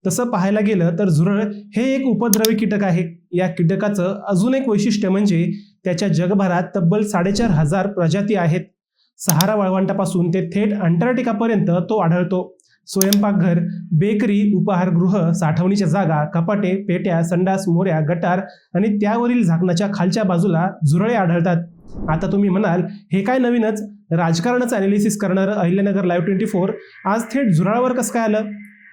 तसं पाहायला गेलं तर झुरळ हे एक उपद्रवी कीटक आहे। या कीटकाचं अजून एक वैशिष्ट्य म्हणजे त्याच्या जगभरात तब्बल 4,500 प्रजाती आहेत। सहारा वाळवंटापासून ते थेट अंटार्क्टिकापर्यंत तो आढळतो। स्वयंपाकघर, बेकरी, उपहारगृह, साठवणीच्या जागा, कपाटे, पेट्या, संडास, मोऱ्या, गटार आणि त्यावरील झाकणाच्या खालच्या बाजूला झुरळे आढळतात। आता तुम्ही म्हणाल हे काय नवीनच, राजकारणाचं अनालिसिस करणारं अहिल्यानगर लाईव्ह 24 आज थेट झुरळावर कसं काय आलं?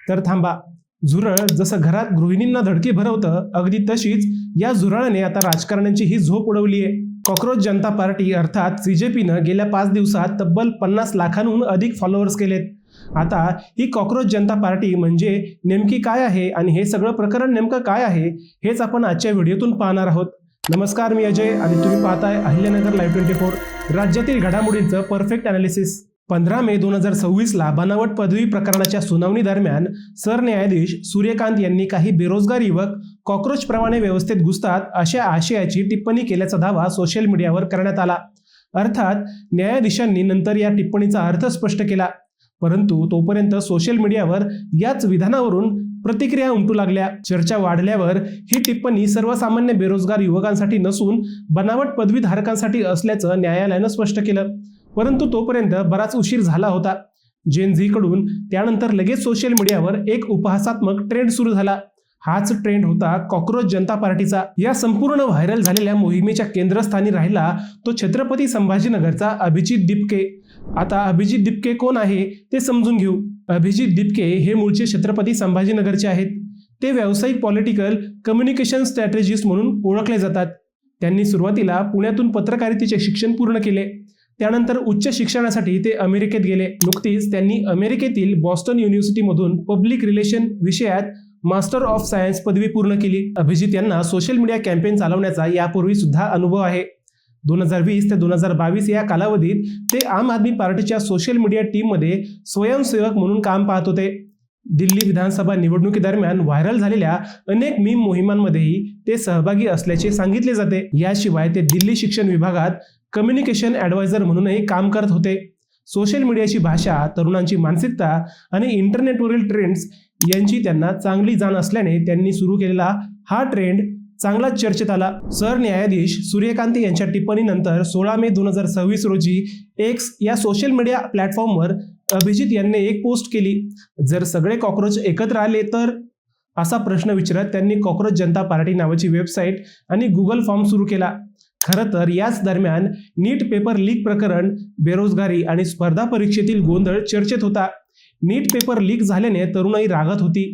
तर थांबा, झुरळ जसं घरात गृहिणींना धडकी भरवतं, अगदी तशीच या झुरळाने आता राजकारण्यांची ही झोप उडवली आहे। कॉकरोच जनता पार्टी अर्थात CJPनं गेल्या 5 दिवसात तब्बल 50 लाखांहून अधिक फॉलोअर्स केलेत। आता ही कॉकरोच जनता पार्टी म्हणजे नेमकी काय आहे आणि हे सगळं प्रकरण नेमकं काय आहे हेच आपण आजच्या व्हिडिओतून पाहणार आहोत। नमस्कार, मी अजय आणि तुम्ही पाहताय अहिल्यानगर लाईव्ह 24, राज्यातील घडामोडींचं परफेक्ट अनालिसिस। 15 मे 2026ला बनावट पदवी प्रकरणाच्या सुनावणी दरम्यान सरन्यायाधीश सूर्यकांत यांनी काही बेरोजगार युवक कॉकरोच प्रमाणे व्यवस्थेत घुसतात अशा आशयाची टिप्पणी केल्याचा दावा सोशल मीडियावर करण्यात आला। अर्थात न्यायाधीशांनी नंतर या टिप्पणीचा अर्थ स्पष्ट केला, परंतु तोपर्यंत सोशल मीडियावर याच विधानावरून प्रतिक्रिया उमटू लागल्या। चर्चा वाढल्यावर ही टिप्पणी सर्वसामान्य बेरोजगार युवकांसाठी नसून बनावट पदवीधारकांसाठी असल्याचं न्यायालयानं स्पष्ट केलं, परंतु तोपर्यंत बराच उशीर झाला होता। जेन झीकडून त्यानंतर लगेच सोशल मीडियावर एक उपहासात्मक ट्रेंड सुरू झाला। हाच ट्रेंड होता कॉकरोच जनता पार्टीचा। या संपूर्ण व्हायरल झालेल्या मोहिमेच्या केंद्रस्थानी राहिला तो छत्रपती संभाजीनगरचा अभिजित दिपके। आता अभिजित दिपके कोण आहे ते समजून घेऊ। अभिजित दिपके हे मूळचे छत्रपती संभाजीनगरचे आहेत। ते व्यावसायिक पॉलिटिकल कम्युनिकेशन स्ट्रॅटेजिस्ट म्हणून ओळखले जातात। त्यांनी सुरुवातीला पुण्यातून पत्रकारितेचे शिक्षण पूर्ण केले, त्यानंतर उच्च शिक्षणासाठी ते अमेरिकेत गेले। नुकतीच त्यांनी अमेरिकेतील बॉस्टन युनिव्हर्सिटीमधून पब्लिक रिलेशन विषयात मास्टर ऑफ सायन्स पदवी पूर्ण केली। अभिजित यांना सोशल मीडिया कॅम्पेन चालवण्याचा यापूर्वी सुद्धा अनुभव आहे। 2020 ते 2022 या कालावधीत ते आम आदमी पार्टीच्या सोशल मीडिया टीममध्ये स्वयंसेवक म्हणून काम पाहत होते। दिल्ली विधानसभा निवडणुकीदरम्यान व्हायरल झालेल्या अनेक मीम मोहिमांमध्येही ते सहभागी असल्याचे सांगितले जाते। याशिवाय ते दिल्ली शिक्षण विभागात कम्युनिकेशन ॲडवायझर म्हणूनही काम करत होते। सोशल मीडियाची भाषा, तरुणांची मानसिकता आणि इंटरनेटवरील ट्रेंड्स यांची त्यांना चांगली जाण असल्याने त्यांनी सुरू केलेला हा ट्रेंड चांगलाच चर्चेत आला। सरन्यायाधीश सूर्यकांत यांच्या टिप्पणीनंतर 16 मे 2026 रोजी एक्स या सोशल मीडिया प्लॅटफॉर्मवर अभिजित यांनी एक पोस्ट केली। जर सगळे कॉकरोच एकत्र आले तर, असा प्रश्न विचारत त्यांनी कॉकरोच जनता पार्टी नावाची वेबसाईट आणि गुगल फॉर्म सुरू केला। खरं तर याच दरम्यान नीट पेपर लीक प्रकरण, बेरोजगारी आणि स्पर्धा परीक्षेतील गोंधळ चर्चेत होता। नीट पेपर लीक झाल्याने तरुणाई रागात होती।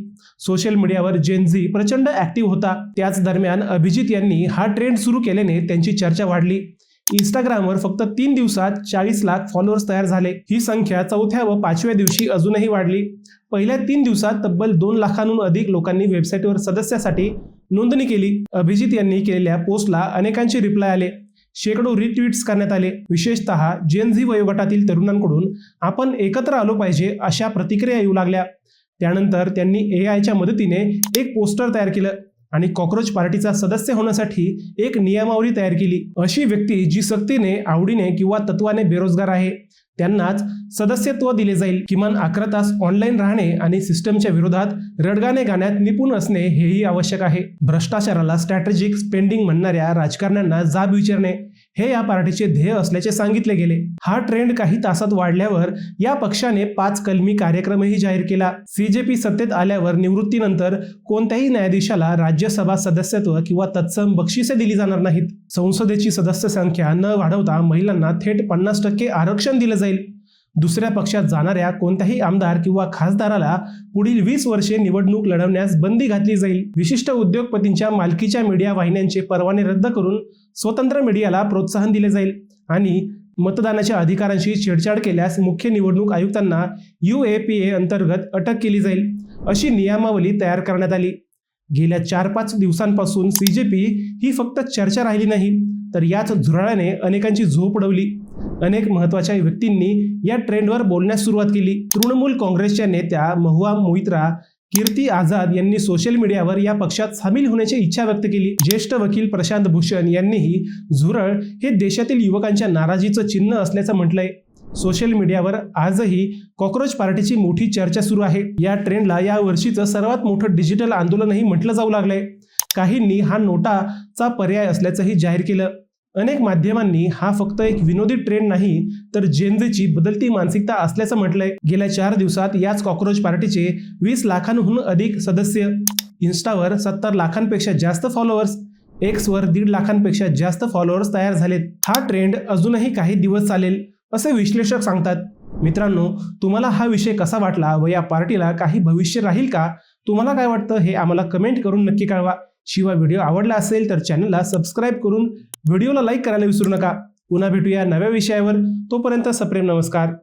सोशल मीडियावर जेन झी प्रचंड ऍक्टिव्ह होता। त्याच दरम्यान अभिजित यांनी हा ट्रेंड सुरू केल्याने त्यांची चर्चा वाढली। इंस्टाग्रामवर फक्त 3 दिवसात 40 लाख फॉलोअर्स तयार झाले। ही संख्या 4थ्या व 5व्या दिवशी अजूनही वाढली। पहिल्या 3 दिवसात तब्बल 2 लाखांहून अधिक लोकांनी वेबसाईटवर सदस्यासाठी नोंदणी केली। अभिजित यांनी केलेल्या पोस्टला अनेकांचे रिप्लाय आले, शेकडो रिट्वीट्स करण्यात आले। विशेषतः जेन झी वयोगटातील तरुणांकडून आपण एकत्र आलो पाहिजे अशा प्रतिक्रिया येऊ लागल्या। त्यानंतर त्यांनी AIच्या मदतीने एक पोस्टर तयार केलं आणि कॉकरोच पार्टीचा सदस्य होण्यासाठी एक नियमावली तयार केली। अशी व्यक्ती जी सक्तीने, आवडीने किंवा तत्वाने बेरोजगार आहे त्यांनाच सदस्यत्व दिले जाईल। किमान 11 तास ऑनलाईन राहणे आणि सिस्टमच्या विरोधात रडगाणे गाण्यात निपुण असणे हेही आवश्यक आहे। भ्रष्टाचाराला स्ट्रॅटेजिक स्पेंडिंग म्हणणाऱ्या राजकारण्यांना जाब विचारणे हे या पार्टीचे ध्येय असल्याचे सांगितले गेले। हा ट्रेंड काही तासात वाढल्यावर या पक्षाने 5 कलमी कार्यक्रमही जाहीर केला। CJP सत्तेत आल्यावर निवृत्तीनंतर कोणत्याही न्यायाधीशाला राज्यसभा सदस्यत्व किंवा तत्सम बक्षिसे दिली जाणार नाहीत। संसदेची सदस्य संख्या न वाढवता महिलांना थेट 50% आरक्षण दिले जाईल। दुसऱ्या पक्षात जाणाऱ्या कोणत्याही आमदार किंवा खासदाराला पुढील 20 वर्षे निवडणूक लढवण्यास बंदी घातली जाईल। विशिष्ट उद्योगपतींच्या मालकीच्या मीडिया वाहिन्यांचे परवाने रद्द करून स्वतंत्र मीडियाला प्रोत्साहन दिले जाईल आणि मतदानाच्या अधिकारांशी छेडछाड केल्यास मुख्य निवडणूक आयुक्तांना UAPA अंतर्गत अटक केली जाईल, अशी नियमावली तयार करण्यात आली। गेल्या 4-5 दिवसांपासून CJP ही फक्त चर्चा राहिली नाही, तर याच झुरळाने अनेकांची झोप उडवली। अनेक महत्त्वाच्या व्यक्तींनी या ट्रेंडवर बोलण्यास सुरुवात केली। तृणमूल काँग्रेसच्या नेत्या महुआ मोइत्रा, कीर्ती आझाद यांनी सोशल मीडियावर या पक्षात सामील होण्याची इच्छा व्यक्त केली। ज्येष्ठ वकील प्रशांत भूषण यांनीही झुरळ हे देशातील युवकांच्या नाराजीचं चिन्ह असल्याचं म्हटलंय। सोशल मीडियावर आजही कॉक्रोच पार्टीची मोठी चर्चा सुरू आहे। या ट्रेंडला या वर्षीचं सर्वात मोठं डिजिटल आंदोलनही म्हटलं जाऊ लागलंय। काहींनी हा नोटाचा पर्याय असल्याचंही जाहीर केलं। अनेक माध्यमांनी हा फक्त एक विनोदी ट्रेंड नाही तर जेनझीची बदलती मानसिकता असल्याचं म्हटलंय। गेल्या 4 दिवसात याच कॉक्रोच पार्टीचे 20 लाखांहून अधिक सदस्य, इन्स्टावर 70 लाखांपेक्षा जास्त फॉलोअर्स, एक्सवर 1.5 लाखांपेक्षा जास्त फॉलोअर्स तयार झालेत। हा ट्रेंड अजूनही काही दिवस चालेल असे विश्लेषक सांगतात। मित्रांनो, तुम्हाला हा विषय कसा वाटला व या पार्टीला काही भविष्य राहील का? तुम्हाला काय वाटतं हे आम्हाला कमेंट करून नक्की कळवा। शिवाय व्हिडिओ आवडला असेल तर चॅनलला सबस्क्राईब करून व्हिडिओला लाईक करायला विसरू नका। पुन्हा भेटूया नव्या विषयावर, तोपर्यंत सप्रेम नमस्कार।